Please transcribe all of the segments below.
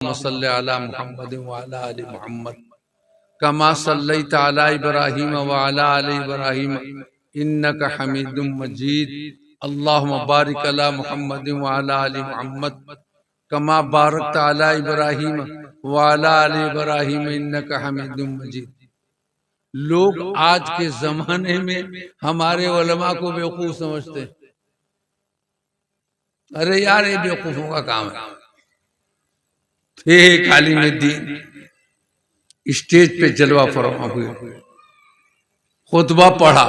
सल्लि अला मुहम्मद व अला आलि मुहम्मद कमा सल्लैता अला इब्राहीम व अला आलि इब्राहीम इन्नका हमीदुम मजीद। अल्लाहुम्मा बारिक अला मुहम्मद व अला आलि मुहम्मद कमा बारकता अला इब्राहीम व अला आलि इब्राहीम इन्नका हमीदुम मजीद। लोग आज के जमाने में हमारे उलमा को बेवकूफ समझते हैं। अरे यार, ये बेवकूफों का काम है। थे आलिम दीन, स्टेज पे जलवा फरमा हुए, खुतबा पढ़ा,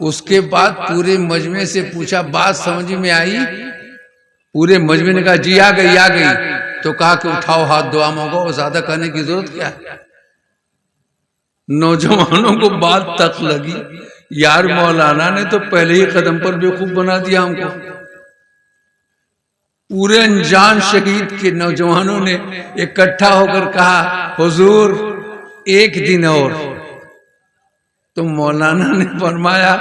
उसके बाद पूरे मजमे से पूछा बात समझ में आई? पूरे मजमे ने कहा जी आ गई आ गई। तो कहा कि उठाओ हाथ, दुआ मांगो। ज्यादा कहने की जरूरत क्या है? नौजवानों को बात तक लगी, यार मौलाना ने तो पहले ही कदम पर बेवकूफ बना दिया हमको। पूरे अनजान शहीद के नौजवानों ने इकट्ठा होकर कहा हुजूर एक दिन और। तो मौलाना ने फरमाया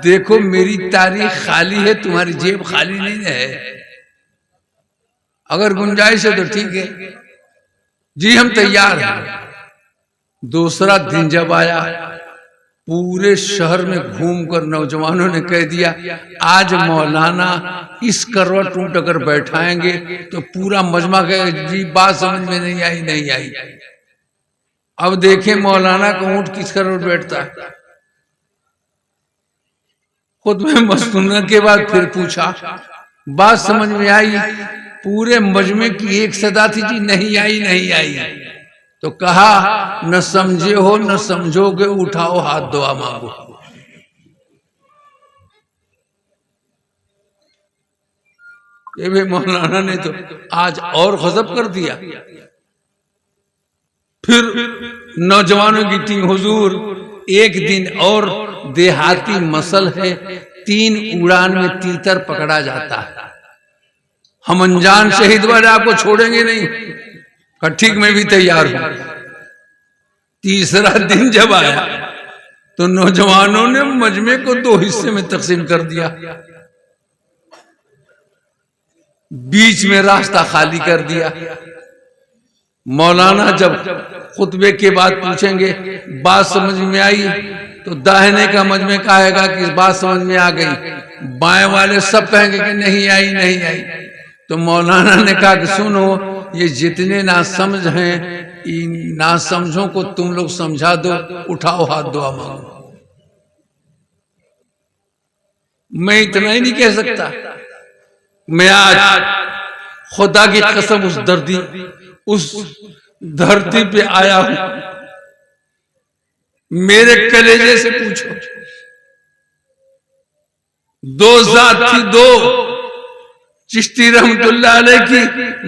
देखो मेरी तारीख खाली है, तुम्हारी जेब खाली नहीं है। अगर गुंजाइश है तो ठीक है, जी हम तैयार हैं। दूसरा दिन जब आया, पूरे शहर में घूमकर नौजवानों ने कह दिया आज मौलाना इस करवट ऊंट अगर बैठाएंगे तो पूरा मजमा कहे जी बात समझ में नहीं आई नहीं आई। अब देखें मौलाना का ऊंट किस करवट बैठता है। खुद में मस्तूना के बाद फिर पूछा बात समझ में आई? पूरे मजमे की एक सदा थी जी नहीं आई नहीं आई। तो कहा न समझे हो न समझोगे, उठाओ हाथ, दुआ मांगो। ये भी मौलाना ने तो आज और गजब कर दिया। फिर नौजवानों की टीम हुजूर एक दिन और देहाती मसल है, 3 उड़ान में तीतर पकड़ा जाता है, हम अनजान शहीद वाले आपको छोड़ेंगे नहीं। ठीक मैं भी तैयार हूं। तीसरा दिन जब आया तो नौजवानों ने मजमे को 2 हिस्से में तकसीम कर दिया, बीच में रास्ता खाली कर दिया। मौलाना जब खुतबे के बाद पूछेंगे बात समझ में आई, तो दाहिने का मजमे कहेगा कि बात समझ में आ गई, बाएं वाले सब कहेंगे कि नहीं आई नहीं आई। तो मौलाना ने कहा कि सुनो, ये जितने नासमझ हैं इन नासमझों को तुम लोग समझा दो, उठाओ हाथ, दुआ मांगो। मैं इतना ही नहीं कह सकता, मैं आज खुदा की कसम उस धरती पे आया हूं, मेरे कलेजे से पूछो। 2 जात थी, 2 चिश्ती रहमतुल्लाह अलैह की,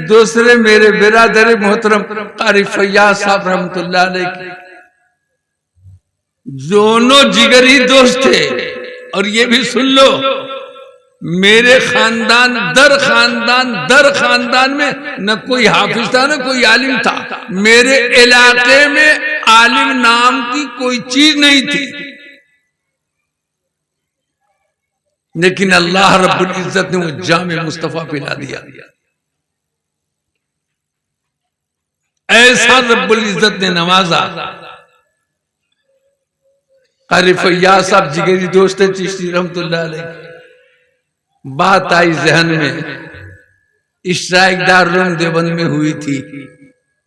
दूसरे मेरे बिरादर मोहतरम कारी फैयाज साहब रहमतुल्लाह अलैह की। दोनों जिगरी दोस्त थे। और ये भी सुन लो, मेरे खानदान दर खानदान में न कोई हाफिज था न कोई आलिम था। मेरे इलाके में आलिम नाम की कोई चीज नहीं थी, लेकिन अल्लाह रब्बुल इज्जत ने वो जामे मुस्तफा पिला दिया। ऐसा रब्बुल इज्जत ने नवाजा। कारी फैयाज साहब जिगरी दोस्त है चिश्ती रहमतुल्लाह अलैह। बात आई जहन में, इश्राक दारुल देवबंद में हुई थी।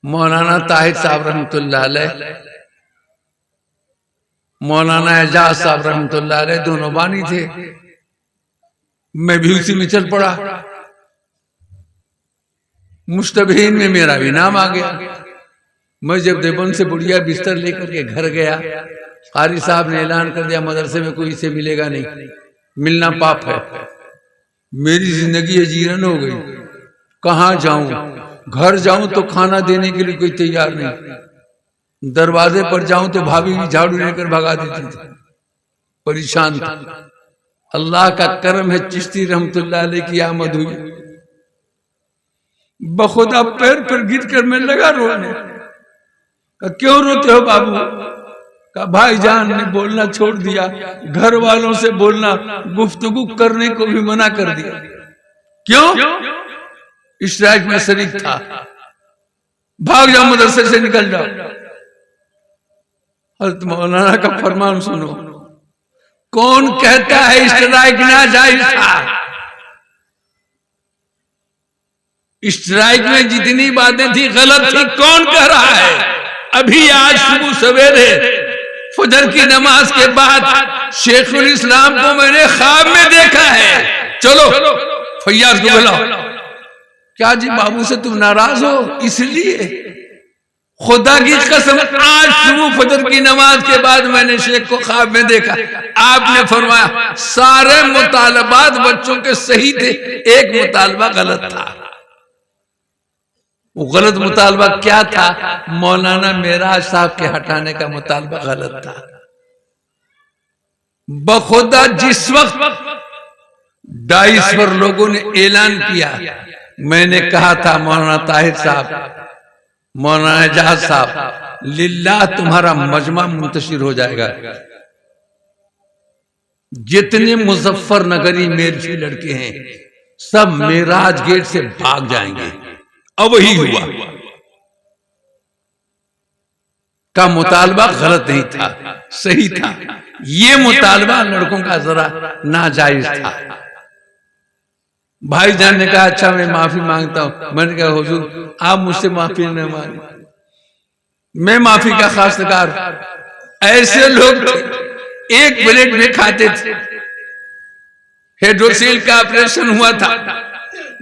मौलाना ताहिर साहब रहमतुल्लाह अलैह, मौलाना एजाज साहब रहमतुल्लाह अलैह दोनों बानी थे। मैं भी उसी में चल पड़ा। मुश्तबहीन में मेरा भी नाम आ गया। मैं जब देवबंद से बुढ़िया बिस्तर लेकर के घर गया, कारी साहब ने ऐलान कर दिया मदरसे में कोई से मिलेगा नहीं, मिलना पाप है। मेरी जिंदगी अजीरन हो गई। कहाँ जाऊं? घर जाऊं तो खाना देने के लिए कोई तैयार नहीं, दरवाजे पर जाऊं तो भाभी भी झाड़ू लेकर भगा देती थी। परेशान था। अल्लाह का करम है, चिश्ती रहमतुल्लाह अलैह की आमद हुई। बखुदा पैर पर गिर कर मैं लगा रोने। क्यों रोते हो बाबू? का भाईजान ने बोलना छोड़ दिया, घर वालों से बोलना, गुफ्तगू करने को भी मना कर दिया। क्यों? इश्राक में शरीक था। भाग जाओ, मदरसे से निकल जाओ। हज़रत मौलाना का फरमान सुनो, कौन कहता है स्ट्राइक नाजायज था? स्ट्राइक में जितनी बातें थी गलत थी, कौन कह रहा है? अभी आज सुबह सवेरे फजर की नमाज के बाद शेखुल इस्लाम को मैंने ख्वाब में देखा है। चलो फैयाज को बुलाओ। क्या जी बाबू से तुम नाराज हो? इसलिए खुदा की कसम आज सुबह फजर की नमाज के बाद मैंने शेख को ख्वाब में देखा। आपने फरमाया सारे मुतालबात बच्चों के सही थे, एक मुतालबा गलत था। वो गलत मुतालबा क्या था? मौलाना मेराज साहब के हटाने का मुतालबा गलत था। बखुदा जिस वक्त 250 लोगों ने ऐलान किया, मैंने कहा था मौलाना ताहिर साहब, मौलाना एजाज साहब, लिल्लाह तुम्हारा मजमा मुंतशिर हो जाएगा। जितने मुजफ्फरनगरी मेरठी लड़के हैं सब मेराज गेट से भाग जाएंगे। अब वही हुआ। का मुतालबा गलत नहीं था, सही था। ये मुतालबा लड़कों का जरा नाजायज था। भाईजान ने कहा अच्छा मैं माफी मांगता हूं। मैंने कहा हुजूर आप मुझसे माफी न मांगे, मैं माफी का खासकार। ऐसे लोग एक प्लेट में खाते थे। हाइड्रोसील का ऑपरेशन हुआ था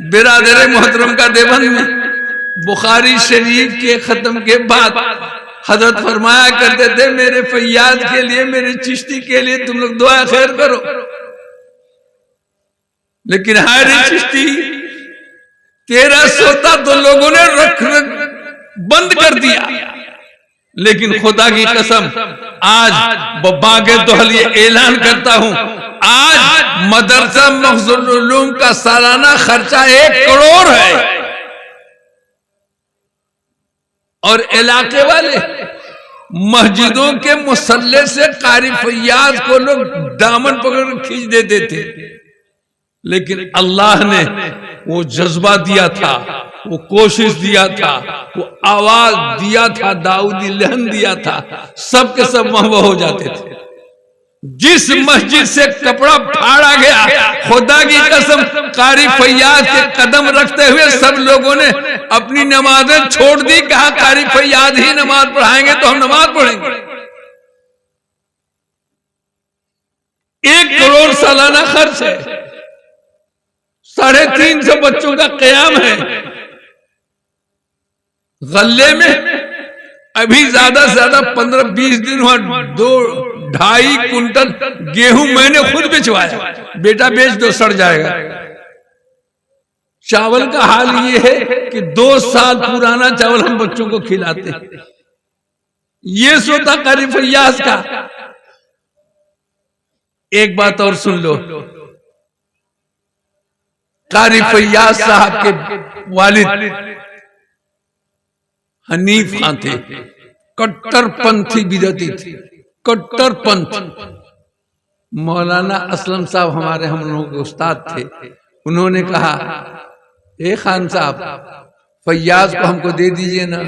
बिरादर मोहतरम का देवबंद में। बुखारी शरीफ के खत्म के बाद हजरत फरमाया करते थे मेरे फैयाज के लिए, मेरे चिश्ती के लिए तुम लोग दुआ खैर करो। लेकिन हमारी चिश्ती तेरा सोता तो लोगों ने रख बंद कर दिया। लेकिन खुदा की कसम आज बागे दोहल ये ऐलान करता हूं, आज मदरसा मखज़ूल उलूम का सालाना खर्चा 1 करोड़ है। और इलाके वाले मस्जिदों के मुसल्ले से कारी फैयाज को लोग दामन पकड़ खींच देते थे। लेकिन अल्लाह ने वो जज्बा दिया था, वो कोशिश दिया था, वो आवाज दिया था, दाऊदी लहन दिया था, सब के सब महबूब हो जाते थे। जिस मस्जिद से कपड़ा फाड़ा गया, खुदा की कसम कारी फैयाज के कदम रखते हुए सब लोगों ने अपनी नमाजें छोड़ दी। कहा कारी फैयाज ही नमाज पढ़ाएंगे तो हम नमाज पढ़ेंगे। 1 करोड़ सालाना खर्च है, 350 बच्चों का क़याम है। गल्ले में अभी ज्यादा से ज्यादा 15-20 दिन हुआ 2-2.5 कुंटल गेहूं मैंने खुद बिचवाया। बेटा बेच दो सड़ जाएगा। चावल का हाल ये है कि 2 साल पुराना चावल हम बच्चों को खिलाते। ये सोता कारी फैयाज का। एक बात और सुन लो, कारी फैयाज साहब के वालिद हनीफ खान थे, कट्टरपंथी बिदती थे, कट्टरपंथ। मौलाना असलम साहब हमारे हम लोगों के उस्ताद थे। उन्होंने कहा ए खान साहब फैयाज को हमको दे दीजिए ना।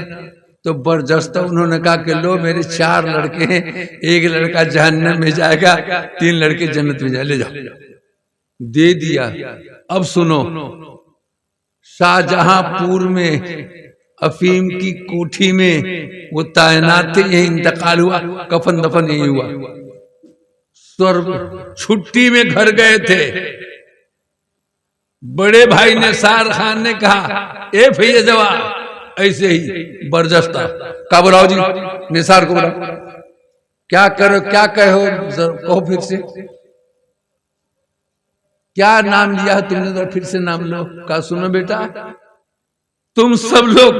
तो बरजस्ता उन्होंने कहा कि लो मेरे 4 लड़के हैं, 1 लड़का जहन्नम में जाएगा, 3 लड़के जन्नत में जाए, ले जाओ। दे दिया। अब सुनो, शाहजहांपुर में अफीम की कोठी में वो तैनात थे, यही इंतकाल हुआ, कफन दफन यही हुआ। स्वर्ग छुट्टी में घर गए थे। बड़े भाई ने सार खान ने कहा ए भैया जवाब ऐसे ही बरजस्ता का बुलाओ जी, निसार को बुलाओ। क्या करो, क्या कहो, कहो फिर से क्या नाम लिया तुमने, तो फिर से नाम लो। कहा सुनो बेटा, तुम सब लोग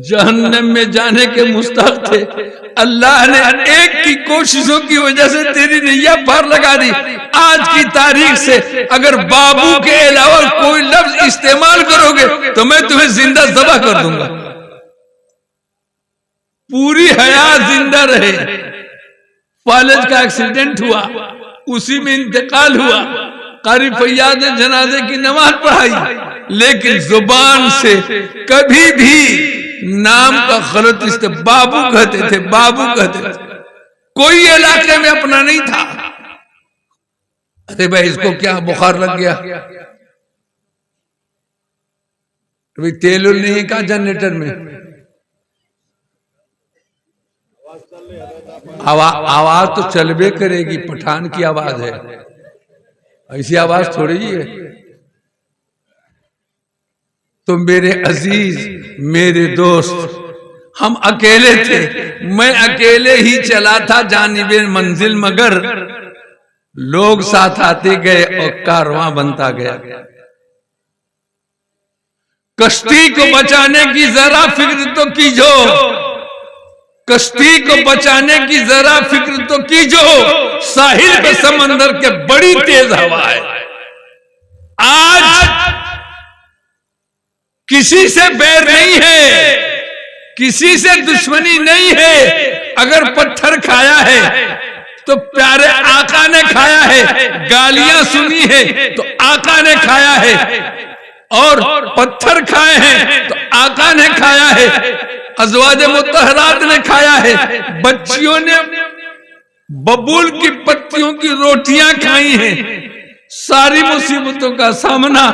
जहन्नम में जाने के मुस्तहक थे। अल्लाह ने एक की कोशिशों की वजह से तेरी नैया पार लगा दी। आज की तारीख से अगर बाबू के अलावा कोई लफ्ज इस्तेमाल करोगे तो मैं तुम्हें जिंदा ज़बह कर दूंगा। पूरी हयात जिंदा रहे। कॉलेज का एक्सीडेंट हुआ, उसी में इंतकाल हुआ। कारी फैयाज ने जनाजे की नमाज पढ़ाई, लेकिन जुबान से कभी भी नाम का गलत इस्तेमाल, बाबू कहते थे, बाबू कहते थे, कोई इलाके में अपना नहीं था। अरे भाई इसको क्या बुखार लग गया, अभी तेल नहीं का जनरेटर में, आवाज तो चलबे करेगी, पठान की आवाज है, ऐसी आवाज थोड़ी ही है। तो मेरे अजीज, मेरे दोस्त, हम अकेले थे, मैं अकेले ही चला था जानिबे मंजिल, मगर लोग साथ आते गए और कारवां बनता गया। कश्ती को बचाने की जरा फिक्र तो कीजो, कश्ती को बचाने की जरा फिक्र तो कीजो, साहिल पे समंदर के बड़ी तेज हवा है। आज किसी से बैर नहीं है, किसी से दुश्मनी नहीं है। अगर पत्थर खाया है तो प्यारे आका ने खाया है, गालियां सुनी है तो आका ने खाया है, और पत्थर खाए हैं तो आका ने खाया है, अज़वाज मुतहरात ने खाया है, बच्चियों ने बबूल की पत्तियों की रोटियां खाई हैं। सारी मुसीबतों का सामना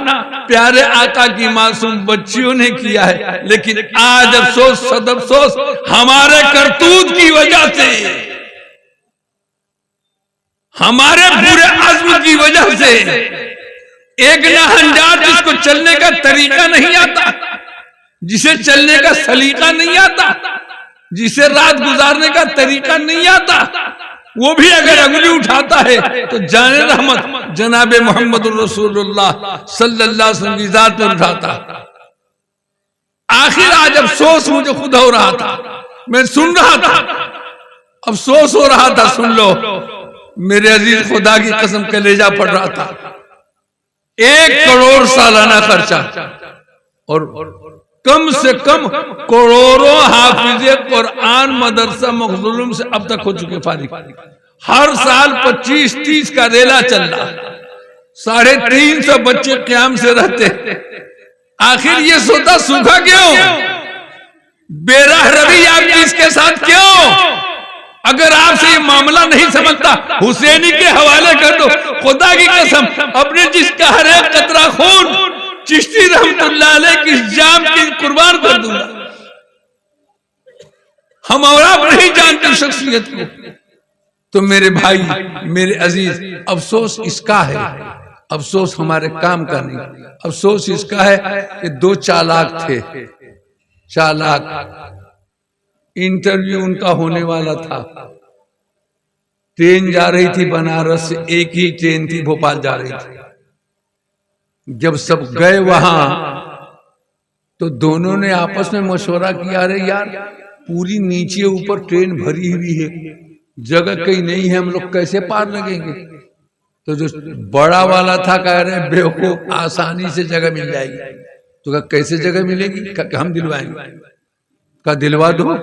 प्यारे आका की मासूम बच्चियों ने किया है। लेकिन आज अफसोस, सद अफसोस, हमारे करतूत की वजह से, हमारे बुरे आज़्म की वजह से, एक नहंजात जिसको चलने का तरीका नहीं आता, जिसे चलने का सलीका नहीं आता, जिसे रात गुजारने का तरीका नहीं आता, वो भी अगर अंगुली उठाता है तो जाने रहमत जनाबे मोहम्मद रसूलुल्लाह सल्लल्लाहु अलैहि वसल्लम की जात पर उठाता। आखिर आज अफसोस मुझे खुद हो रहा था, मैं सुन रहा था, अफसोस हो रहा था। सुन लो मेरे अजीज, खुदा की कसम कलेजा पड़ रहा था। 1 करोड़ सालाना खर्चा, और कम से कम करोड़ों हाफिज़े कुरान मदरसा मखज़ूम से अब तक हो चुके फारिग। हर साल 25-30 का रेला चल रहा, 350 बच्चे क़याम से रहते। आखिर ये सोता सूखा क्यों? बेराह रवि आपकी इसके साथ क्यों? अगर आपसे ये मामला नहीं समझता, हुसैनी के हवाले कर दो। खुदा की कसम, अपने जिसका हर एक कतरा खून चिश्ती रहमतुल्लाह अलैह की जान की कुर्बान कर दूंगा। हम और आप नहीं जानते शख्सियत को। तो मेरे भाई, मेरे अजीज, अफसोस इसका है, अफसोस हमारे काम का नहीं। अफसोस इसका है कि 2 चालाक थे, चालाक। इंटरव्यू उनका होने वाला था, ट्रेन जा रही थी बनारस से, एक ही ट्रेन थी, भोपाल जा रही थी। जब सब गए वहां तो दोनों ने आपस में मशवरा किया, अरे यार पूरी नीचे ऊपर ट्रेन भरी हुई है, जगह कहीं नहीं है, हम लोग कैसे पार लगेंगे? तो जो बड़ा वाला था कह रहे बेवकूफ, आसानी से जगह मिल जाएगी। तो कहा कैसे जगह मिलेगी? कहा हम दिलवाएंगे। कहा दिलवा दो।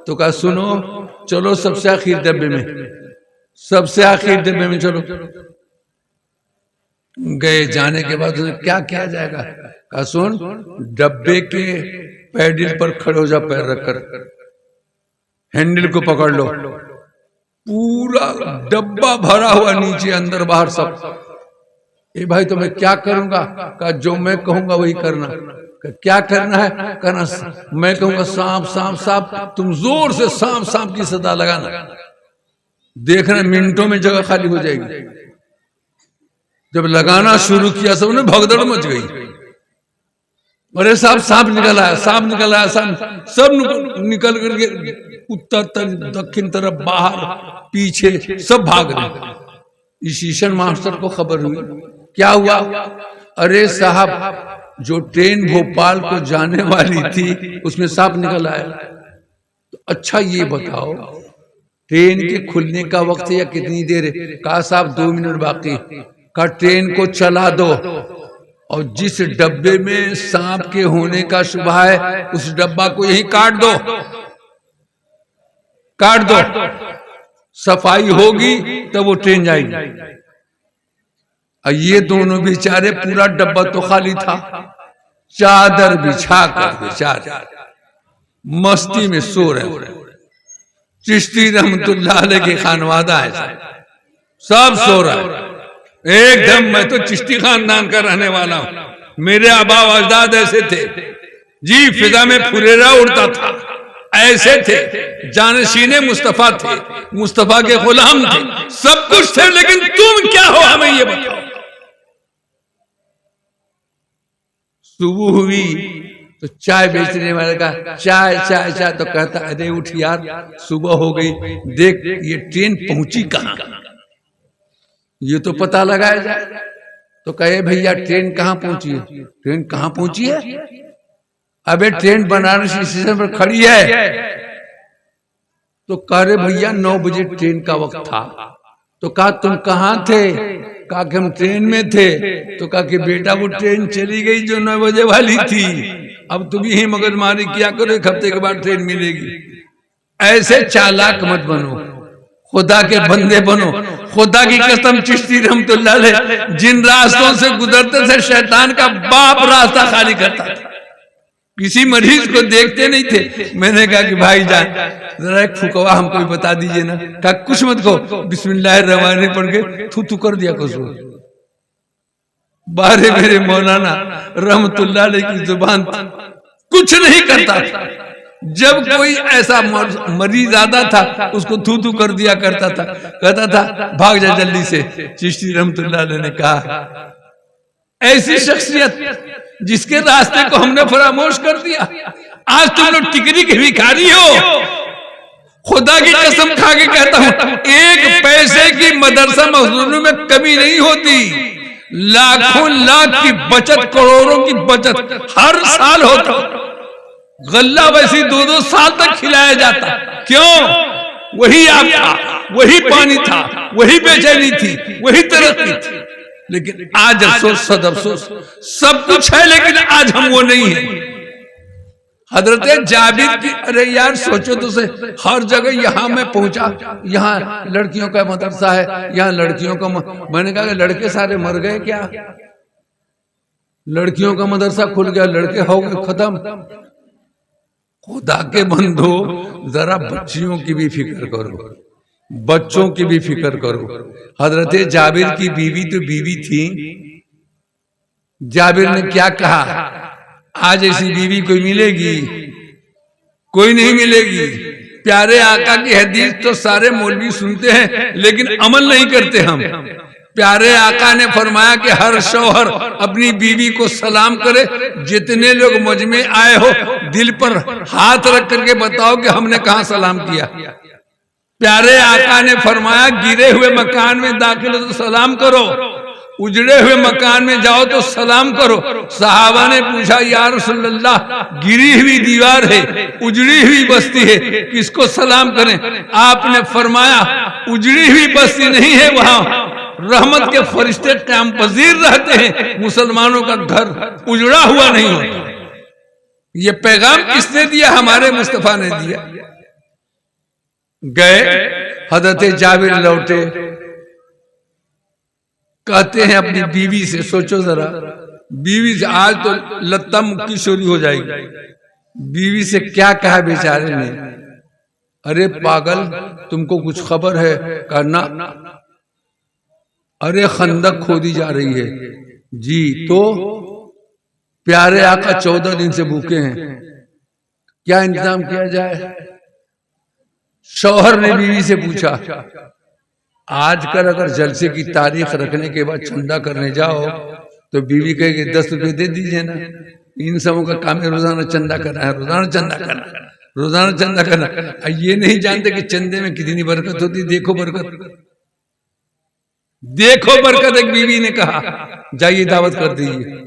तो कहा सुनो, चलो सबसे आखिर डब्बे में, सबसे आखिर डब्बे में चलो। गए, जाने के बाद क्या किया जाएगा? कहा सुन, डब्बे के पैडल पर खड़े हो जा, पैर रखकर हैंडल को पकड़ लो। पूरा डब्बा भरा हुआ, नीचे अंदर बाहर सब। ए भाई तो मैं क्या करूंगा? कहा जो मैं कहूंगा वही करना। क्या करना है? कहना मैं कहूंगा सांप सांप सांप, तुम जोर से सांप सांप की सदा लगाना, देखना मिनटों में जगह खाली हो जाएगी। जब लगाना शुरू किया सबने भगदड़ मच गई। अरे साहब सांप निकल आया, सांप निकल आया, सांप सब निकल करके उत्तर तरफ, दक्षिण तरफ, बाहर, पीछे सब भाग रहे। ईशन मास्टर को खबर हुई, क्या हुआ? अरे साहब जो ट्रेन भोपाल को जाने वाली थी उसमें सांप निकल आया। तो अच्छा ये बताओ ट्रेन के खुलने का वक्त है या कितनी देर है? कहा साहब 2 मिनट बाकी। का ट्रेन को चला दो और जिस डब्बे में सांप के होने का शुबा है उस डब्बा को यहीं काट दो, काट दो। सफाई होगी तब वो ट्रेन जाएगी। और ये दोनों बेचारे, पूरा डब्बा तो खाली था, चादर बिछा कर बेचारे मस्ती में सो रहे। चिश्ती रहमतुल्लाह अलैह के खानवादा है, सब सो रहा है एकदम। मैं तो चिश्ती खानदान का रहने वाला हूं, मेरे आबा अजदाद ऐसे थे जी, फिजा में फुरेरा उड़ता था, ऐसे थे, जानशीने मुस्तफा थे, मुस्तफा के गुलाम थे, सब कुछ थे, लेकिन तुम क्या हो हमें ये बताओ। सुबह हुई तो चाय बेचने वाले का चाय चाय चाय, तो कहता अरे उठ यार, सुबह हो गई, देख ये ट्रेन पहुंची कहां, ये तो पता लगाया जाए। तो कहे भैया ट्रेन कहां पहुंची है? ट्रेन कहां पहुंची है? अबे ट्रेन बनारस स्टेशन पर खड़ी है। तो कह रहे भैया 9 बजे ट्रेन का वक्त था। तो कहा तुम कहां थे? कहा कि हम ट्रेन में थे। तो कहा कि बेटा वो ट्रेन चली गई जो 9 बजे वाली थी, अब तुम यही मगजमारी किया करो, 1 हफ्ते के बाद ट्रेन मिलेगी। ऐसे चालाक मत बनो, खुदा के बंदे बनो। खुदा की कसम चिश्ती रहमतुल्लाह अलैह जिन रास्तों से गुजरते थे, शैतान का बाप रास्ता खाली करता था, किसी मरीज को देखते नहीं थे। मैंने कहा कि भाई जान जरा एक फुकवा हमको भी बता दीजिए ना। कहा कुछ मत कहो, बिस्मिल्लाहिर्रहमानिर्रहीम पढ़ के थू कर दिया कुछ। बारे मेरे मौलाना रहमतुल्लाह अलैह की जुबान कुछ नहीं करता था। जब कोई ऐसा मरीज आता था उसको थू कर दिया करता था, कहता था भाग जा जल्दी से। चिश्ती रहमतुल्लाह अलैह ने कहा ऐसी शख्सियत जिसके रास्ते को हमने फरामोश कर दिया, आज तुम लोग टिकरी के भिखारी हो। खुदा की कसम खा के कहता हूं, 1 पैसे की मदरसा मजदूरों में कमी नहीं होती। लाखों लाख की बचत, करोड़ों की बचत हर साल होता। गल्ला वैसी 2-2 साल तक खिलाया जाता। क्यों? वही आग था, वही पानी था, वही बेचैनी थी, वही तरक्की थी। लेकिन आज अफसोस, सद अफसोस, सब कुछ है लेकिन आज हम वो नहीं है। हजरत जाबिर की, अरे यार सोचो तो से, हर जगह यहाँ मैं पहुंचा, यहाँ लड़कियों का मदरसा है, यहाँ लड़कियों का मैंने कहा लड़के सारे मर गए क्या? लड़कियों का मदरसा खुल गया, लड़के हो गए खत्म। खुदा के बंदो जरा बच्चियों की भी फिक्र करो, बच्चों की भी फिक्र करो। हजरत जाबिर की बीवी तो बीवी थी। जाबिर ने क्या कहा, आज ऐसी बीवी कोई मिलेगी? कोई नहीं मिलेगी। प्यारे आका की हदीस तो सारे मौलवी सुनते हैं लेकिन अमल नहीं करते हम। प्यारे आका ने फरमाया कि हर शौहर अपनी बीवी को सलाम करे। जितने लोग मजमे आए हो दिल पर हाथ रख करके बताओ कि हमने कहां सलाम किया। प्यारे आका ने फरमाया गिरे हुए मकान में दाखिल हो तो सलाम करो, उजड़े हुए मकान में जाओ तो सलाम करो। सहाबा ने पूछा या रसूलल्लाह, गिरी हुई दीवार है, उजड़ी हुई बस्ती है, किसको सलाम करें? आपने फरमाया उजड़ी हुई बस्ती नहीं है, वहां रहमत के फरिश्ते क़याम पजीर रहते हैं। मुसलमानों का घर उजड़ा हुआ नहीं होता। ये पैगाम किसने दिया? हमारे मुस्तफा ने दिया। गए, हजरत जाबिर लौटे, कहते हैं अपनी बीवी से, सोचो जरा, बीवी से आज तो लत्ता मुक्की चोरी हो जाएगी। बीवी से क्या कहा बेचारे ने, अरे पागल तुमको कुछ खबर है? करना, अरे खंदक खोदी जा रही है जी। तो प्यारे आका 14 दिन से भूखे हैं, क्या इंतजाम किया जाए? शौहर ने बीवी से पूछा, आजकल अगर जलसे की तारीख रखने के बाद चंदा करने जाओ तो बीवी कहेगी 10 रुपए दे दीजिए ना। इन सबों का काम है रोजाना चंदा करना है, रोजाना चंदा करना, रोजाना चंदा करना। ये नहीं जानते कि चंदे में कितनी बरकत होती। देखो बरकत, देखो बरकत। एक बीवी ने कहा जाइए दावत कर दीजिए।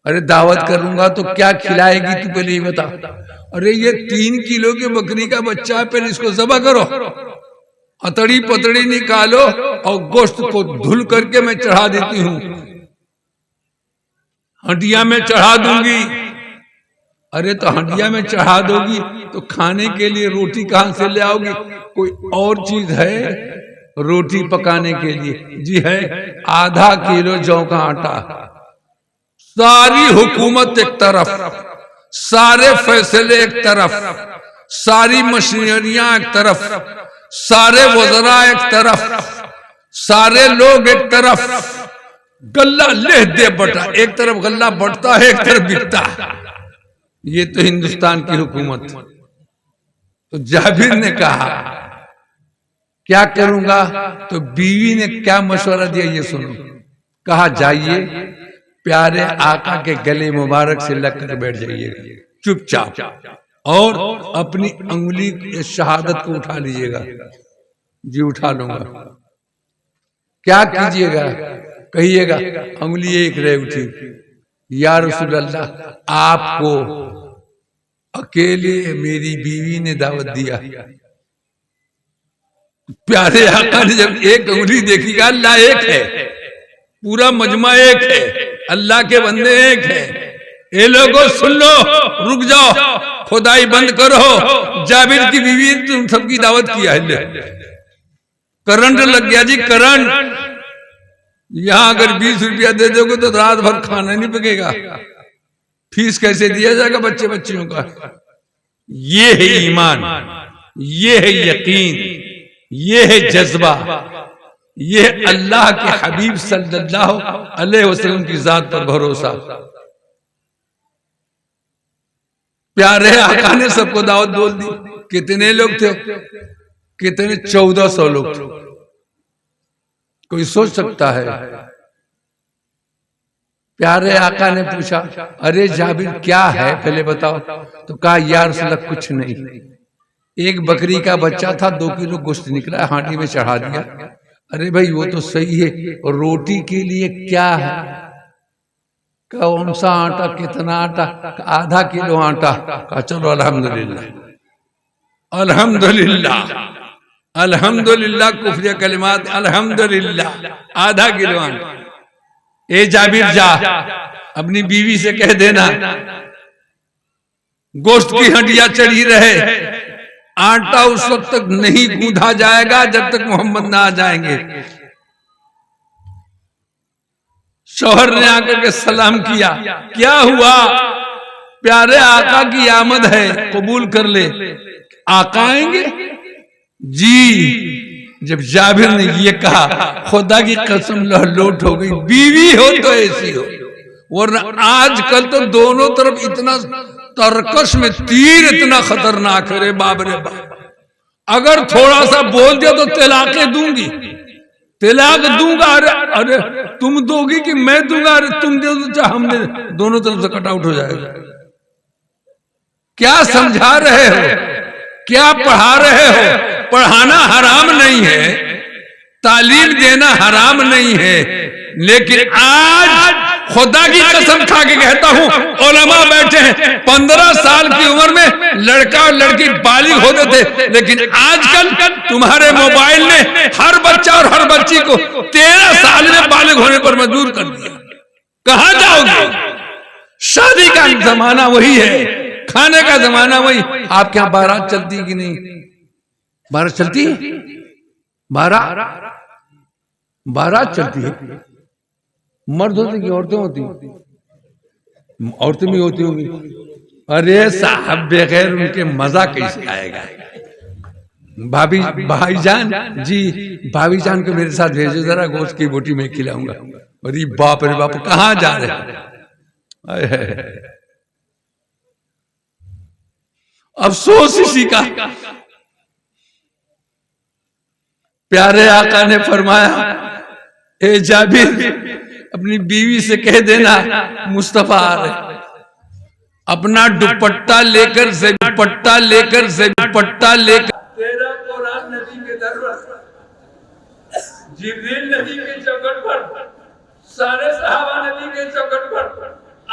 अरे दावत करूंगा तो क्या खिलाएगी तू, पहले ये बता। अरे ये 3 किलो की बकरी का बच्चा है, पहले इसको ज़बह करो, अतड़ी पतड़ी निकालो और गोश्त को धुल करके मैं चढ़ा देती हूँ, हंडिया में चढ़ा दूंगी। अरे तो हंडिया में चढ़ा दोगी तो खाने के लिए रोटी कहां से ले आओगी? कोई और चीज है रोटी पकाने के लिए? जी है, आधा किलो जौ का आटा। सारी हुकूमत एक तरफ, सारे फैसले एक तरफ, सारी मशीनरियां एक तरफ, सारे वज़रा एक तरफ, सारे लोग एक तरफ, गल्ला ले दे बटा, एक तरफ गल्ला बढ़ता है, एक तरफ बिकता है। ये तो हिंदुस्तान की हुकूमत। तो जाबिर ने कहा क्या करूंगा? तो बीवी ने क्या मशवरा दिया ये सुनो। कहा जाइए प्यारे आका के गले मुबारक से लग कर बैठ जाइएगा चुपचाप, और अपनी अंगुली शहादत को उठा लीजिएगा। जी उठा लूंगा। क्या कीजिएगा? कहिएगा अंगुली एक रहे उठी, या रसूल अल्लाह, आपको अकेले मेरी बीवी ने दावत दिया। प्यारे आका ने जब एक अंगुली देखी, कहा अल्लाह एक है, पूरा मजमा एक है, अल्लाह के बंदे एक है। ये लोगों सुन लो, रुक जाओ, खुदाई बंद करो, जाबिर की बीवी तुम सबकी दावत किया है। करंट लग गया जी, करंट। यहां अगर 20 रुपया दे दोगे तो रात भर खाना नहीं पकेगा, फीस कैसे दिया जाएगा बच्चे बच्चियों का? ये है ईमान, ये है यकीन, ये है जज्बा, ये अल्लाह के हबीब सल्लल्लाहु अलैहि वसल्लम की जात पर भरोसा। प्यारे आका ने सबको दावत बोल दी। कितने लोग थे? कितने? 1400 लोग थे। कोई सोच सकता है? प्यारे आका ने पूछा, अरे जाबिर क्या है पहले बताओ। तो कहा या रसूल अल्लाह कुछ नहीं, एक बकरी का बच्चा था, 2 किलो गोश्त निकला, हांडी में चढ़ा दिया। अरे भाई वो तो सही है, और रोटी के लिए क्या है? कौन सा आटा, कितना आटा? आधा किलो आटा। कहा चलो अल्हम्दुलिल्लाह, अल्हम्दुलिल्लाह, अल्हम्दुलिल्लाह, कुफ्रिया कलिमात, अल्हम्दुलिल्लाह, आधा किलो आटा। ए जाबिर जा, अपनी बीवी से कह देना गोश्त की हड्डियां चढ़ी रहे, आटा उस वक्त तक नहीं गूंधा जाएगा जब तक मोहम्मद ना आ जाएंगे। शौहर ने आकर के सलाम किया, क्या हुआ? प्यारे आका की आमद है, कबूल कर ले। आका आएंगे? जी। जब जाबिर ने ये कहा, खुदा की कसम लहलोट हो गई। बीवी हो तो ऐसी हो, वरना आजकल तो दोनों तरफ इतना तरकश में तीर इतना खतरनाक है रे बाप रे बाप। अगर थोड़ा सा बोल दिया तो तलाकें दूंगी, तलाक दूंगा। अरे अरे तुम दोगी कि मैं दूंगा? अरे तुम दे दो चाहे हम दे, दोनों तरफ से कटआउट हो जाएगा। क्या समझा रहे हो? क्या पढ़ा रहे हो? पढ़ाना हराम नहीं है, तालीम देना हराम नहीं है, लेकिन आज खुदा की कसम खा के कहता हूं, उलमा बैठे हैं, 15 साल की उम्र में लड़का और लड़की बालिग होते थे, लेकिन आजकल तुम्हारे मोबाइल ने हर बच्चा और हर बच्ची को 13 साल में बालिग होने पर मजबूर कर दिया। कहां जाओगे? शादी का जमाना वही है, खाने का जमाना वही। आपके यहां बारात चलती कि नहीं? बारात चलती? बारात चलती है। मर्द होते कि औरतें होती? औरतें भी होती होगी। अरे साहब बगैर उनके मजा कैसे आएगा? भाईजान जी, भाईजान को मेरे साथ भेजो जरा, गोश्त की बोटी में खिलाऊंगा। अरे बाप रे बाप, कहां जा रहे हैं? अफसोस इसी का। प्यारे आका ने फरमाया, ए जाबिर, अपनी बीवी से कह देना मुस्तफा आ रहे। अपना दुपट्टा लेकर से दुपट्टा लेकर से दुपट्टा लेकर तेरा कुरान नबी के दर पर, जिब्रील नबी के चौखट पर, सारे सहाबा नबी के चौखट पर,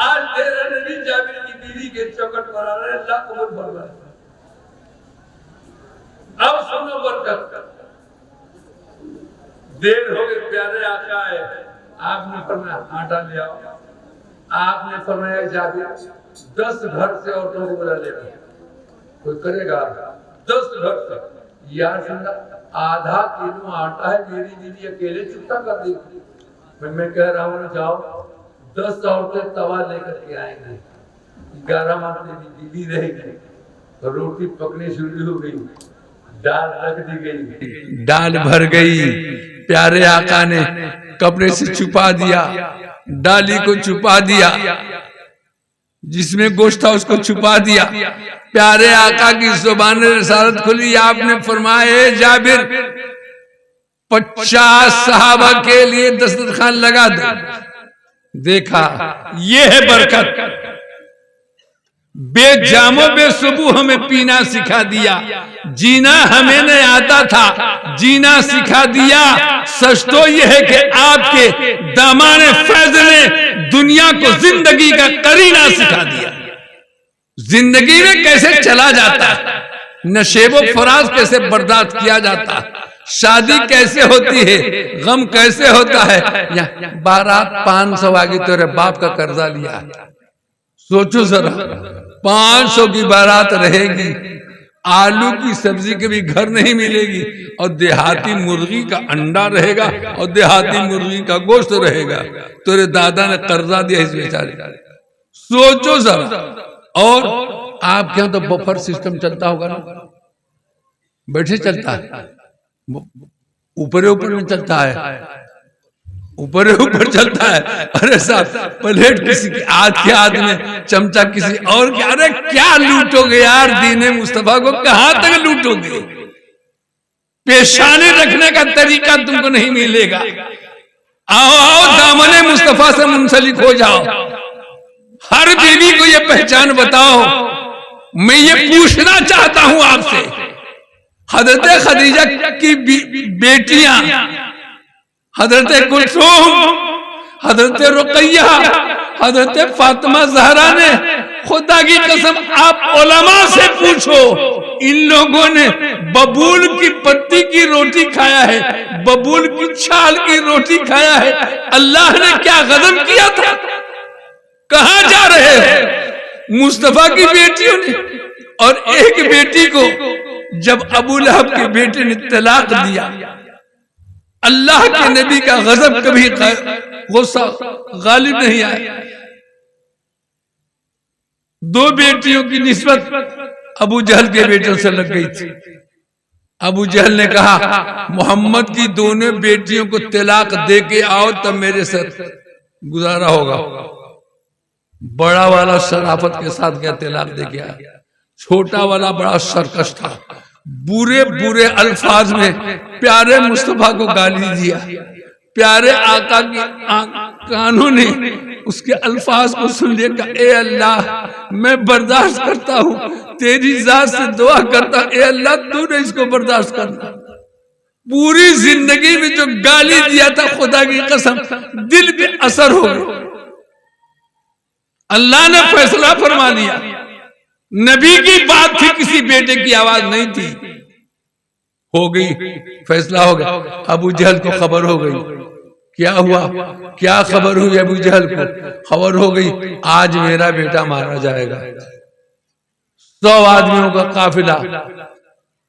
आज तेरा नबी जाबिर की बीवी के चौखट पर आ रहा है। अल्लाह कबूल फरमाए। अब सुनो बरकत, देर हो गई। प्यारे आका है, आपने फरमाया आटा ले आओ। आपने फरमाया जाबिर 10 घर से औरतों को बुला लेगा। कोई करेगा? 10 घर से। यार सुनना, आधा किलो आटा है, मेरी दीदी अकेले चुपता कर देगी। मैं कह रहा हूँ जाओ, 10 औरतें तवा लेकर के आएंगे। 11 गीली रहेगी, रोटी पकनी शुरू हो गई, दाल रख दी गई, दाल भर गई। प्यारे आका ने कपड़े से छुपा दिया, डाली को छुपा दिया, जिसमें गोश्त था उसको छुपा दिया। प्यारे आका की ज़ुबान रिसालत खुली, आपने फरमाया जाबिर 50 सहाबा के लिए दस्तरखान लगा दो। देखा ये है बरकत। बेजामो बेसुबू हमें पीना सिखा दिया, जीना हमें नहीं आता था, जीना सिखा दिया। सच तो यह है कि आपके दामाने फैज़ ने दुनिया को जिंदगी का करीना सिखा दिया। जिंदगी में कैसे चला जाता, नशेबो फराज कैसे बर्दाश्त किया जाता, शादी कैसे होती है, गम कैसे होता है। बारात 500 आगे तेरे बाप का कर्जा लिया, सोचो जरा 500 की बारात रहेगी, आलू की सब्जी कभी घर नहीं मिलेगी, और देहाती मुर्गी का अंडा रहेगा और देहाती मुर्गी का गोश्त रहेगा। तेरे दादा ने कर्जा दिया इस बेचारे का, सोचो जरा। और आपके यहाँ तो बफर सिस्टम चलता होगा ना, बैठे चलता है, ऊपर ऊपर में चलता है, ऊपर ऊपर चलता है। अरे साहब प्लेट किसी की हाथ के हाथ में, चमचा किसी और के। अरे क्या लूटोगे यार दीने मुस्तफा को, कहां तक लूटोगे। पेशानी रखने का तरीका तुमको नहीं मिलेगा। आओ आओ दामने मुस्तफा से मुंसलिक हो जाओ। हर बीवी को ये पहचान बताओ। मैं ये पूछना चाहता हूं आपसे, हजरत खदीजा की बेटियां हजरत कुलसूम, हजरत रुकैया, हजरत फातिमा ज़हरा ने, खुदा की कसम आप उलमा से पूछो, इन लोगों ने बबूल की पत्ती की रोटी खाया है, बबूल की छाल की रोटी खाया है। अल्लाह ने क्या गजब किया था। कहां जा रहे हो मुस्तफा की बेटियों ने। और एक बेटी को जब अबू लहब के बेटे ने तलाक दिया, अल्लाह के नबी का गजब कभी गुस्सा गालिब नहीं आया। 2 बेटियों की निस्बत अबू जहल के बेटों से लग गई थी। अबू जहल ने कहा मोहम्मद की दोनों बेटियों को तलाक दे के आओ तब मेरे साथ गुजारा होगा। बड़ा वाला शराफत के साथ क्या तलाक दे के आया, छोटा वाला बड़ा सरकश था, बुरे बुरे अल्फाज में प्यारे मुस्तफा को गाली दिया। प्यारे आका की कानों ने उसके अल्फाज को सुन लिया। ए अल्लाह मैं बर्दाश्त करता हूँ, तेरी जात से दुआ करता, ए अल्लाह तूने इसको बर्दाश्त करना। पूरी जिंदगी में जो गाली दिया था खुदा की कसम दिल पे असर हो गया। अल्लाह ने फैसला फरमा दिया। नबी की बात थी, किसी बेटे की आवाज नहीं थी। हो गई, फैसला हो गया। अबू जहल को खबर हो गई। क्या हुआ, क्या खबर हुई अबू जहल को? खबर हो गई आज मेरा बेटा मारा जाएगा। 100 आदमियों का काफिला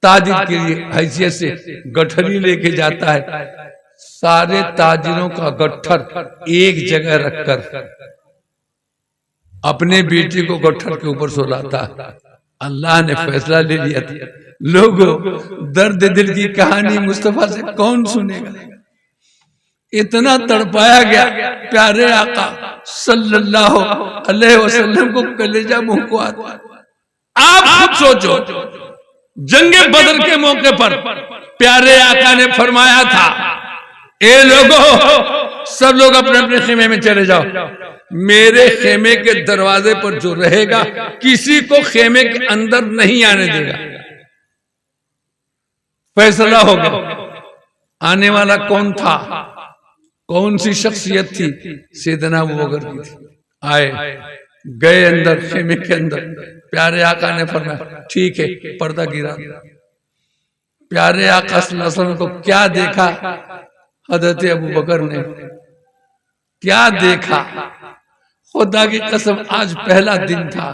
ताजिर के लिए हैसियत से गठरी लेके जाता है। सारे ताजिरों का गट्ठर एक जगह रखकर अपने बेटे को गट्ठर के ऊपर सुलाता। अल्लाह ने फैसला ले लिया था। लोगों, दर्द दिल की कहानी मुस्तफा से कौन सुनेगा। इतना तड़पाया गया प्यारे आका सल्लल्लाहु अलैहि वसल्लम को कलेजा मुंह को आता। आप खुद सोचो, जंगे बदर के मौके पर प्यारे आका ने फरमाया था, ए लोगों सब लोग अपने अपने खेमे में चले जाओ, मेरे खेमे के दरवाजे पर जो रहेगा किसी को खेमे के अंदर नहीं आने देगा। फैसला हो गया। आने वाला कौन था, कौन सी शख्सियत थी? सैयदना अबू बकर की थी। आए, गए अंदर, खेमे के अंदर। प्यारे आका ने फरमाया ठीक है, पर्दा गिरा। प्यारे आका सल्लल्लाहु अलैहि वसल्लम को क्या देखा हजरत अबू बकर ने, क्या देखा। खुदा की कसम आज पहला दिन था।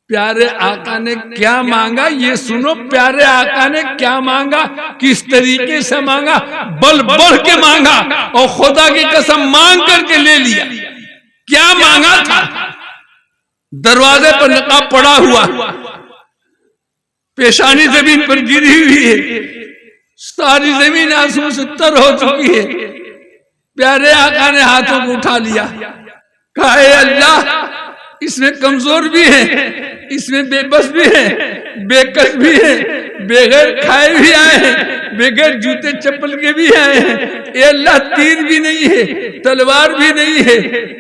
प्यारे आका ने क्या मांगा ये सुनो। प्यारे आका ने क्या मांगा, किस तरीके से मांगा, बल बढ़ के मांगा और खुदा की कसम मांग करके ले लिया। क्या मांगा था? दरवाजे पर नकाब पड़ा हुआ, पेशानी जमीन पर गिरी हुई है, सारी जमीन आंसू से तर हो चुकी है। प्यारे आका ने हाथों को उठा लिया, कहा हे अल्लाह, इसमें कमजोर भी है, इसमें बेबस भी है, बेकस भी है, बगैर खाए भी आए हैं, बगैर जूते चप्पल के भी आए हैं। ए अल्लाह, तीर भी नहीं है, तलवार भी नहीं है,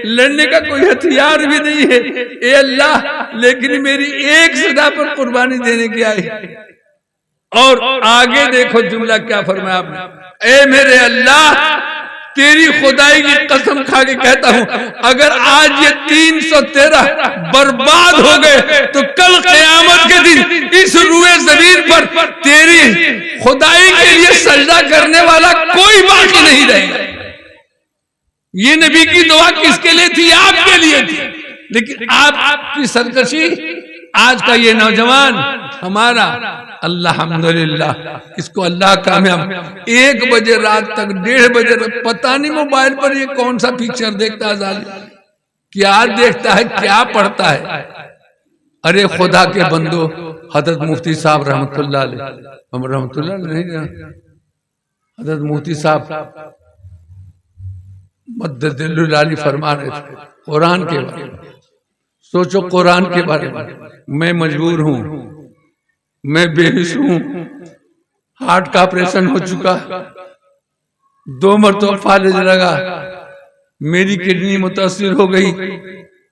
लड़ने का कोई हथियार भी नहीं है। ए अल्लाह, लेकिन मेरी एक सदा पर कुर्बानी देने की आई। और आगे देखो जुमला क्या फरमाया आपने, ए मेरे अल्लाह, तेरी खुदाई की कसम खा के कहता हूं, अगर आज ये 313 बर्बाद हो गए तो कल क़यामत के दिन इस रूए ज़मीन पर तेरी खुदाई के लिए सजदा करने वाला कोई बाकी नहीं रहेगा। ये नबी की दुआ किसके लिए थी? आपके लिए थी। लेकिन आपकी सरकशी, आज का ये नौजवान हमारा, अल्हम्दुलिल्लाह, इसको अल्लाह कामयाब, 1 बजे रात तक, 1:30 बजे, पता नहीं मोबाइल पर ये कौन सा पिक्चर देखता है जालिम, क्या देखता है, क्या पढ़ता है। अरे खुदा के बंदो, हजरत मुफ्ती साहब रहमतुल्लाह अलैह, हम रहमतुल्लाह नहीं, हजरत मुफ्ती साहब मद्ददिल आली फरमा रहे थे कुरान के बारे में। सोचो कुरान के बारे में, मैं मजबूर हूं, मैं बेहोश हूं, हार्ट का ऑपरेशन हो चुका, 2 मरतबा फालिज लगा, मेरी किडनी मुतासिर हो गई,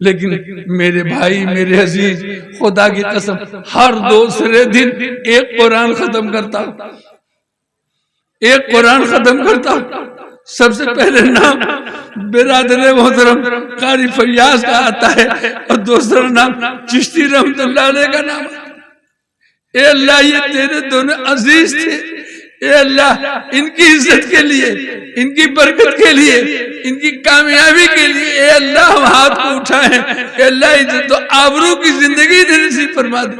लेकिन मेरे भाई, मेरे अजीज, खुदा की कसम, हर दूसरे दिन एक कुरान खत्म करता, एक कुरान खत्म करता। सबसे पहले नाम बिरादर मोहतरम कारी फैयाज का आता है, और दूसरा नाम चिश्ती रहमतुल्लाह अलैह का नाम। ए अल्लाह, ये तेरे दोनों अजीज थे, ए अल्लाह, इनकी इज्जत के लिए, इनकी बरकत के लिए, इनकी कामयाबी के लिए, ए अल्लाह, हम हाथ को उठाए। ए अल्लाह, इज्जत तो आबरू की जिंदगी नसीब फरमा दे।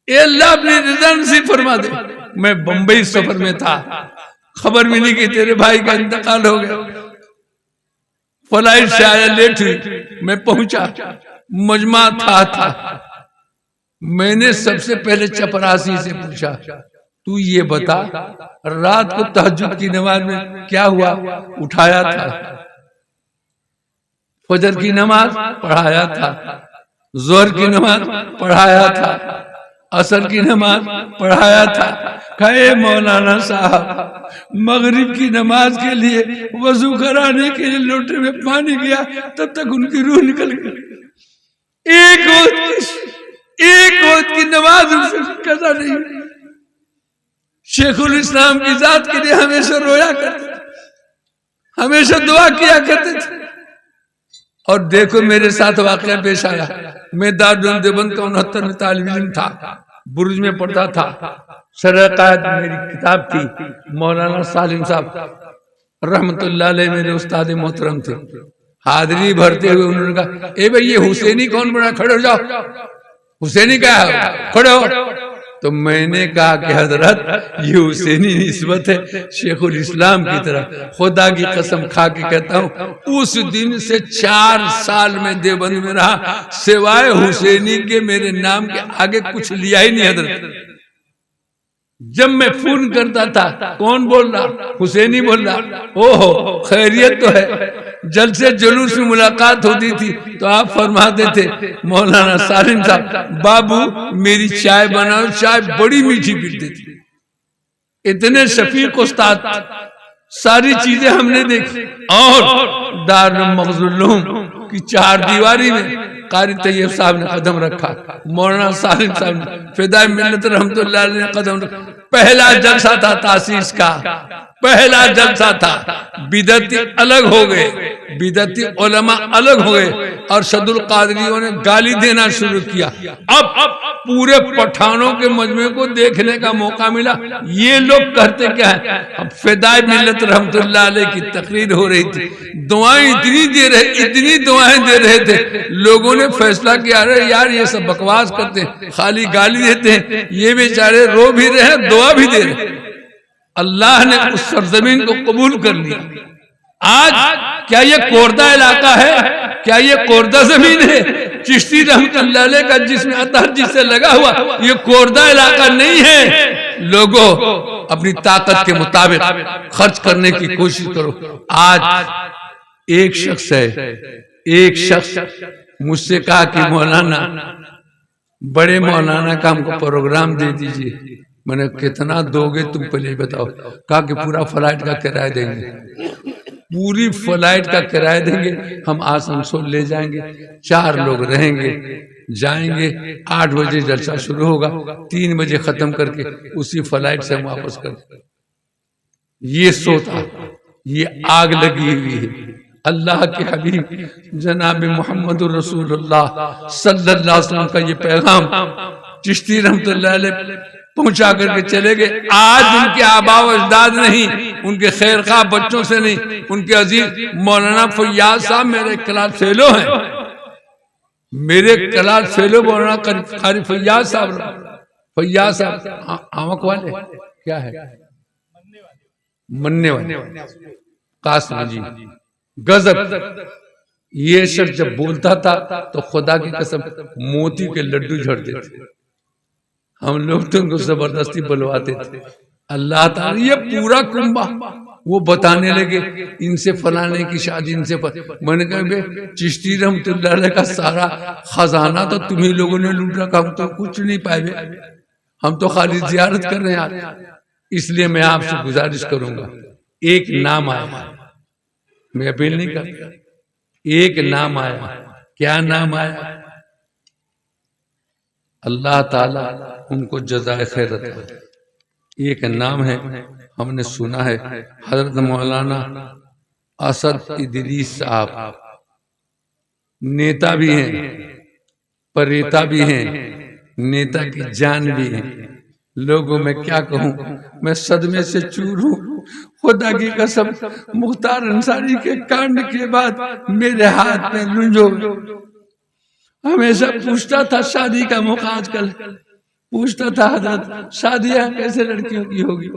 ए अल्लाह, अपनी रज़ा नसीब फरमा दे। मैं बंबई सफर में था, खबर मिली कि तेरे भाई का इंतकाल हो गया। फ्लाइट से आया, लेट हुई, मैं पहुंचा, मजमा था। मैंने सबसे पहले चपरासी से पूछा, तू ये बता, रात को तहज्जुद की नमाज में क्या हुआ? उठाया था, फजर की नमाज पढ़ाया था, जोहर की नमाज पढ़ाया था, असर की नमाज पढ़ाया था। कहे मौलाना साहब, मगरिब की नमाज के लिए वजू कराने के लिए लोटे में पानी गया, तब तक उनकी रूह निकल गई। एक वक्त की नमाज उनसे कदा नहीं। शेखुल इस्लाम की जात के लिए हमेशा रोया करते थे, हमेशा दुआ किया करते थे। और देखो मेरे साथ वाकया पेश आया। मैं दारुल देवबंद का 69 में तालिब इल्म था, बुर्ज में पढ़ता था। सरकायत मेरी किताब थी, मौलाना सालिम साहब रहमतुल्लाह अलैह मेरे उस्ताद मोहतरम थे। हाजिरी भरते हुए उन्होंने कहा, ए भाई, ये हुसैनी कौन बना? खड़े हो जाओ। हुसैनी क्या है? खड़े हो। तो मैंने कहा कि हजरत, ये हुसैनी निस्बत है शेखुल इस्लाम की तरफ। खुदा की कसम खा के कहता हूँ, उस दिन से 4 साल में देवबंद में रहा, सिवाय हुसैनी के मेरे नाम के आगे कुछ लिया ही नहीं हजरत। जब मैं फोन करता था, कौन बोल रहा? हुसैनी बोल रहा। ओहो, खैरियत तो है। जलसे जुलूस में मुलाकात होती थी तो आप फरमाते थे, मौलाना सालिम साहब, बाबू मेरी चाय बनाओ, चाय बड़ी मीठी पीते थे। इतने शफीक उस्ताद, सारी चीजें हमने देखी। और दारुल मग़ज़ूलूम की 4 दीवारी में कारी तैयब साहब ने कदम रखा, मौलाना सालिम साहब ने फिदाए मिल्लत रहमतुल्लाह अलैह ने कदम रखा। पहला जलसा था तासीस का, पहला जलसा था। बिदती अलग हो गए, बिदती उलमा अलग हो गए, और शदुल कादरियों ने गाली देना शुरू किया। अब पूरे पठानों के मजमे को देखने का मौका मिला। ये लोग करते क्या है? अब फिदाए मिल्लत रहमतुल्लाह अलैह की तकरीर हो रही थी, दुआएं इतनी दुआएं दे रहे थे। लोगों ने फैसला किया, अरे यार, ये सब बकवास करते हैं, खाली गाली देते हैं, ये बेचारे रो भी रहे हैं, दुआ भी दे रहे हैं। अल्लाह ने उस सरजमीन को कबूल कर लिया। आज क्या ये कोरदा इलाका है? क्या ये कोरदा जमीन है? चिश्ती रहमतुल्लाह अलैह का जिसमें अतहर जिससे लगा हुआ ये कोरदा इलाका नहीं है। लोगों अपनी ताकत के मुताबिक खर्च करने की कोशिश करो। आज एक शख्स है, एक शख्स मुझसे कहा कि मौलाना बड़े मौलाना का हमको प्रोग्राम दे दीजिए। मैंने कितना दोगे तुम पहले बताओ। कहा कि पूरा फ्लाइट का किराया देंगे, पूरी फ्लाइट का किराया देंगे, हम आसनसोल ले जाएंगे, 4 लोग रहेंगे, जाएंगे, 8 बजे जलसा शुरू होगा, 3 बजे खत्म करके उसी फ्लाइट से हम वापस कर। ये सोता, ये आग लगी हुई है। अल्लाह के हबीब जनाब मोहम्मद रसूलुल्लाह सल्लल्लाहु अलैहि वसल्लम का ये पैगाम चिश्ती रहमतुल्लाह अलैह पहुंचा करके चले गए। आज उनके आबा अजदाद नहीं, उनके खैर खा बच्चों से नहीं, उनके अजीज मौलाना फैयाज साहब मेरे क्लास फेलो हैं, मेरे क्लास फेलो मौलाना कारी फैयाज साहब। फैयाज साहब आमक वाले क्या है, मन्ने वाले कासिम जी गजब। ये शख्स जब बोलता था तो खुदा की कसम मोती के लड्डू झड़ते थे। हम लोग तो उनको जबरदस्ती बुलवाते थे। अल्लाह ताला ये पूरा कुंबा वो बताने लगे इनसे फलाने की शादी, इनसे मैंने कहा बे चिश्ती रहमतुल्लाह अलैह का सारा खजाना तो तुम्ही लोगों ने लूट रखा, हम तो कुछ नहीं पाए, हम तो खाली जियारत कर रहे हैं। इसलिए मैं आपसे गुजारिश करूंगा, एक नाम आया, मैं अपील नहीं करता, एक नाम आया। क्या नाम आया? अल्लाह ताला उनको जज़ाए खैरत करे। एक नाम है, हमने सुना है, हजरत मौलाना असद इदरीस साहब नेता भी हैं, परेता भी हैं, नेता की जान भी है। लोगों में क्या कहूं, मैं सदमे से चूर हूं। खुदा की कसम मुख्तार अंसारी के कांड के बाद मेरे हाथ में लुंजो। हमेशा पूछता था शादी का मौका, आजकल पूछता था हजरत शादियां कैसे लड़कियों की होगी,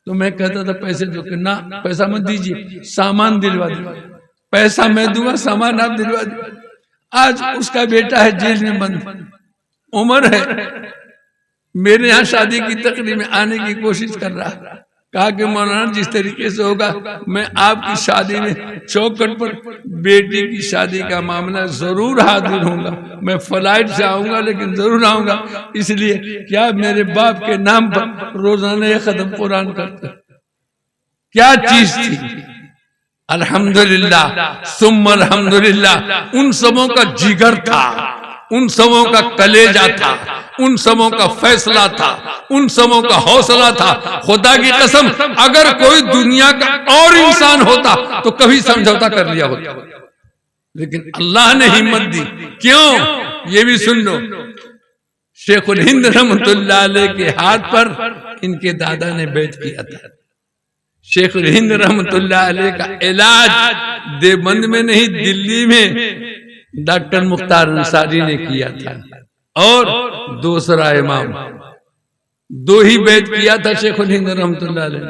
तो मैं कहता था पैसे दो के ना, पैसा मत दीजिए, सामान दिलवा दीजिए, पैसा मैं दूंगा, सामान आप दिलवा दीजिए। आज उसका बेटा है जेल में बंद, उम्र है, मेरे यहाँ शादी की तकरीब में आने की कोशिश कर रहा है। कहा कि मौलाना जिस तरीके से होगा मैं आपकी शादी में चौखट पर बेटी की शादी का मामला जरूर हाजिर होऊंगा। मैं फ्लाइट से आऊंगा लेकिन जरूर आऊंगा, इसलिए क्या मेरे बाप के नाम पर रोजाना ये खत्म कुरान करते। क्या चीज थी? अल्हम्दुलिल्लाह सुम्मा अल्हम्दुलिल्लाह। उन सबों का जिगर था, उन सबों का कलेजा था, उन सबों का फैसला था, उन सबों का हौसला था। खुदा की कसम अगर कोई दुनिया का और इंसान होता तो कभी समझौता कर लिया होता, लेकिन अल्लाह ने हिम्मत दी। क्यों? ये भी सुन लो, शेखुल हिंद रहमतुल्लाह अलैह के हाथ पर इनके दादा ने बैत किया था। शेखुल हिंद रहमतुल्लाह अलैह का इलाज देवबंद में नहीं, दिल्ली में डॉक्टर मुख्तार अंसारी ने किया था, और दूसरा इमाम, दो ही बैत किया था शेखुल हिंद रहमतुल्लाह अलैह।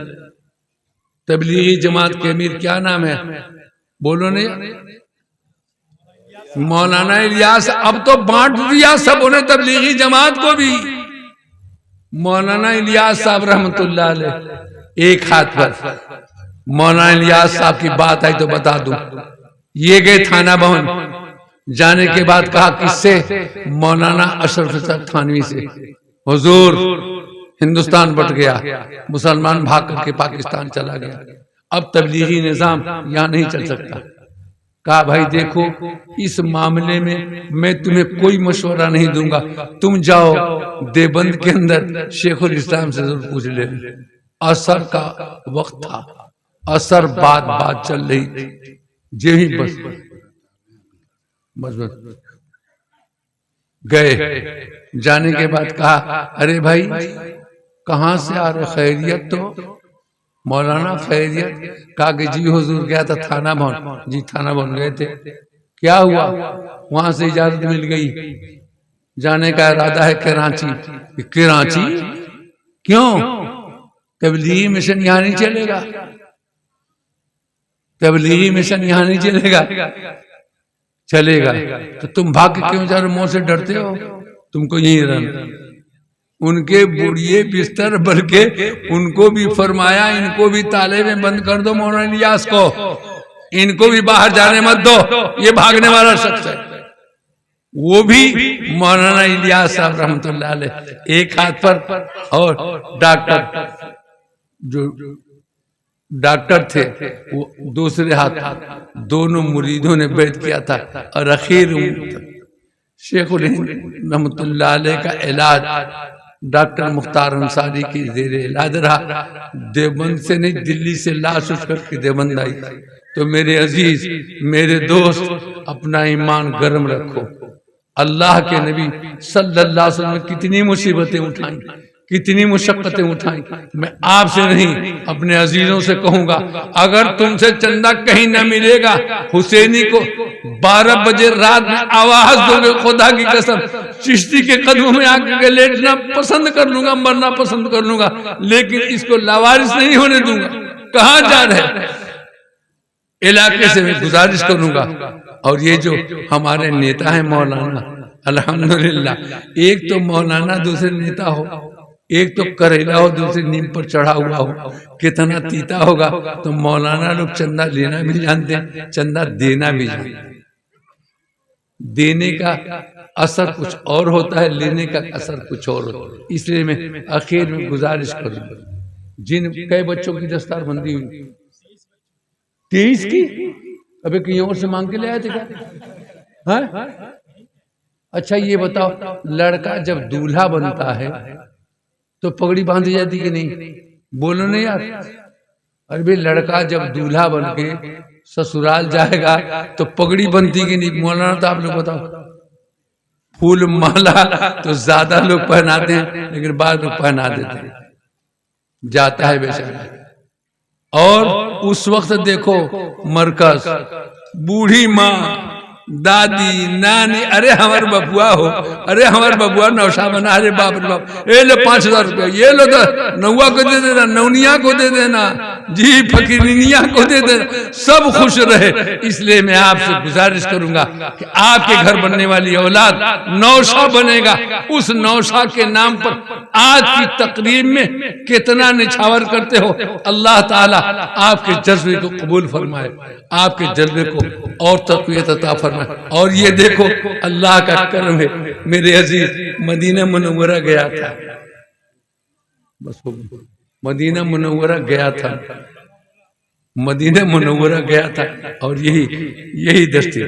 तबलीगी जमात के अमीर क्या नाम है बोलो ने? मौलाना इलियास। अब तो बांट दिया सबों ने तबलीगी जमात को भी। मौलाना इलियास साहब रहमतुल्लाह अलैह एक हाथ पर। मौलाना इलियास साहब की बात आई तो बता दूं, ये गए थाना भवन, जाने के बाद कहा किससे? मौलाना अशरफ साहब थानवी से। हुजूर हिंदुस्तान बट गया, मुसलमान भाग करके पाकिस्तान चला गया, अब तबलीगी निजाम यहां नहीं चल सकता। कहा भाई देखो इस मामले में मैं तुम्हें कोई मशवरा नहीं दूंगा, तुम जाओ देवबंद के अंदर शेखुल इस्लाम से जरूर पूछ ले। असर का वक्त था, असर बात चल रही थी, यही बस गए। जाने के बाद कहा अरे भाई कहां से आ रहे? खैरियत? तो मौलाना खैरियत। कहा कि जी हुजूर गया था थाना भवन। जी थाना भवन गए थे, क्या हुआ? वहां से इजाजत मिल गई, जाने का इरादा है कराची। कराची क्यों? तबलीगी मिशन यहां नहीं चलेगा, तबलीगी मिशन यहां नहीं चलेगा। चलेगा। तो तुम भाग के क्यों जा रहे हो? मौत से डरते हो? तुमको यहीं रहना। उनके बुढ़िए बिस्तर बल्कि उनको भी फरमाया इनको भी ताले में बंद कर दो, मौलाना इलियास को, इनको भी बाहर जाने मत दो, ये भागने वाला शख्स है। वो भी मौलाना इलियास साहब रहमतुल्लाह अलैह एक हाथ पर, और डॉक्टर जो डॉक्टर थे वो दूसरे हाथ, दोनों मुरीदों ने बैठ किया था। और आखिर शेखुल हिंद रहमतुल्लाह अलैह का इलाज डॉक्टर मुख्तार अंसारी की जेर इलाज रहा। देवबंद से नहीं, दिल्ली से लाश उठ करके देवबंद आई। तो मेरे अजीज, मेरे दोस्त, अपना ईमान गर्म रखो। अल्लाह के नबी सल्लल्लाहु अलैहि वसल्लम ने कितनी मुसीबतें उठाई, कितनी मुशक्कतें उठाई। मैं आपसे नहीं अपने अजीजों से कहूंगा, अगर तुमसे चंदा कहीं न मिलेगा, हुसैनी को 12 बजे रात में आवाज दोगे, खुदा की कसम चिश्ती के कदमों में आके लेटना पसंद कर लूंगा, मरना पसंद कर लूंगा, लेकिन इसको लावारिस नहीं होने दूंगा। कहां जा रहे इलाके से मैं गुजारिश करूंगा। और ये जो हमारे नेता है मौलाना, अल्हम्दुलिल्लाह, एक तो मौलाना दूसरे नेता हो, एक तो करेला हो, दूसरे नीम पर चढ़ा हुआ हो, कितना तीता होगा। तो मौलाना लोग चंदा लेना भी जानते हैं, चंदा देना भी जानते हैं। देने का असर कुछ और होता है, लेने का असर कुछ और होता है। इसलिए मैं आखिर में गुजारिश करूंगा, जिन कई बच्चों की दस्तारबंदी हुई 23 की, अबे कहीं और से मांग के ले आए थे क्या? हाँ? अच्छा ये बताओ, लड़का जब दूल्हा बनता है तो पगड़ी बांधी जाती कि नहीं? बोलो नहीं यार। अरे भाई, लड़का जब दूल्हा बन के ससुराल जाएगा तो पगड़ी बनती कि नहीं? मौलाना तो आप लोग बताओ। फूल माला तो ज्यादा लोग पहनाते हैं, लेकिन बाद में पहना देते हैं, जाता है बेचारा। और उस वक्त देखो मरकज, बूढ़ी माँ, दादी, नानी, अरे हमार बबुआ हो, अरे हमार बबुआ नौशा बना, अरे बाप रे बाप, ये लो 5000 रुपया, ये लो तो नौआ को दे देना, नौनिया को दे देना, जी फकीरिनिया को दे देना, सब खुश रहे। इसलिए मैं आपसे गुजारिश करूंगा कि आपके घर बनने वाली औलाद नौशा बनेगा, उस नौशा के नाम पर आज की तकरीब में कितना निछावर करते हो। अल्लाह ताला आपके जज्बे को कबूल फरमाए, आपके जज्बे को और तक़वियत अता फरमाए। और ये देखो अल्लाह का करम है, मेरे अजीज मदीना मुनव्वरा गया था, बस मदीना मुनव्वरा गया था, मदीना मुनव्वरा गया था, और यही दस्ती